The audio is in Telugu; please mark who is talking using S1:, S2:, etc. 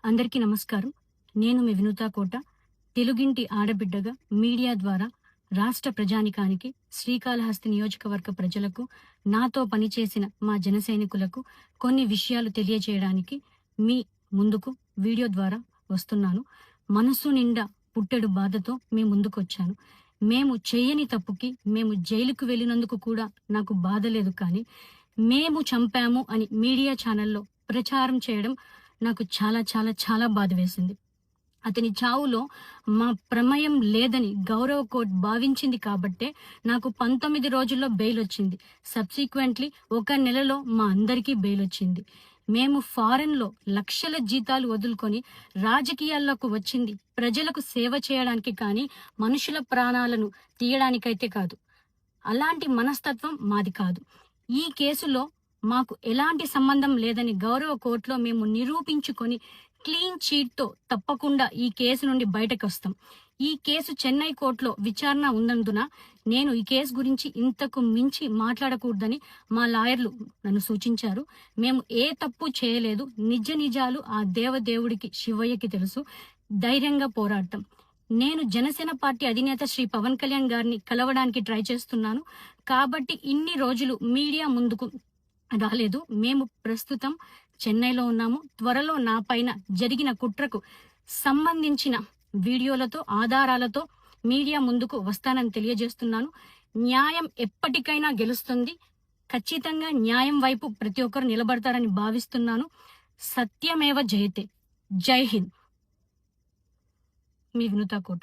S1: అందరికీ నమస్కారం. నేను మీ వినూతా కోట. తెలుగింటి ఆడబిడ్డగా మీడియా ద్వారా రాష్ట్ర ప్రజానికానికి, శ్రీకాళహస్తి నియోజకవర్గ ప్రజలకు, నాతో పనిచేసిన మా జనసైనికులకు కొన్ని విషయాలు తెలియజేయడానికి మీ ముందుకు వీడియో ద్వారా వస్తున్నాను. మనసు నిండా పుట్టెడు బాధతో మీ ముందుకొచ్చాను. మేము చేయని తప్పుకి మేము జైలుకు వెళ్ళినందుకు కూడా నాకు బాధ లేదు, కానీ మేము చంపాము అని మీడియా ఛానల్లో ప్రచారం చేయడం నాకు చాలా చాలా చాలా బాధ వేసింది. అతని చావులో మా ప్రమేయం లేదని గౌరవ కోర్టు భావించింది కాబట్టే నాకు 19 రోజుల్లో బెయిల్ వచ్చింది. సబ్సిక్వెంట్లీ 1 నెలలో మా అందరికీ బెయిల్ వచ్చింది. మేము ఫారెన్లో లక్షల జీతాలు వదులుకొని రాజకీయాల్లోకి వచ్చింది ప్రజలకు సేవ చేయడానికి, కానీ మనుషుల ప్రాణాలను తీయడానికైతే కాదు. అలాంటి మనస్తత్వం మాది కాదు. ఈ కేసులో మాకు ఎలాంటి సంబంధం లేదని గౌరవ కోర్టులో మేము నిరూపించుకొని క్లీన్ చీట్తో తప్పకుండా ఈ కేసు నుండి బయటకు వస్తాం. ఈ కేసు చెన్నై కోర్టులో విచారణ ఉన్నందున నేను ఈ కేసు గురించి ఇంతకు మించి మాట్లాడకూడదని మా లాయర్లు నన్ను సూచించారు. మేము ఏ తప్పు చేయలేదు. నిజ నిజాలు ఆ దేవదేవుడికి, శివయ్యకి తెలుసు. ధైర్యంగా పోరాడతాం. నేను జనసేన పార్టీ అధినేత శ్రీ పవన్ కళ్యాణ్ గారిని కలవడానికి ట్రై చేస్తున్నాను కాబట్టి ఇన్ని రోజులు మీడియా ముందుకు రాలేదు. మేము ప్రస్తుతం చెన్నైలో ఉన్నాము. త్వరలో నా పైన జరిగిన కుట్రకు సంబంధించిన వీడియోలతో, ఆధారాలతో మీడియా ముందుకు వస్తానని తెలియజేస్తున్నాను. న్యాయం ఎప్పటికైనా గెలుస్తుంది. ఖచ్చితంగా న్యాయం వైపు ప్రతి ఒక్కరు నిలబడతారని భావిస్తున్నాను. సత్యమేవ జయతే. జై హింద్. మీ వినూతా కోట.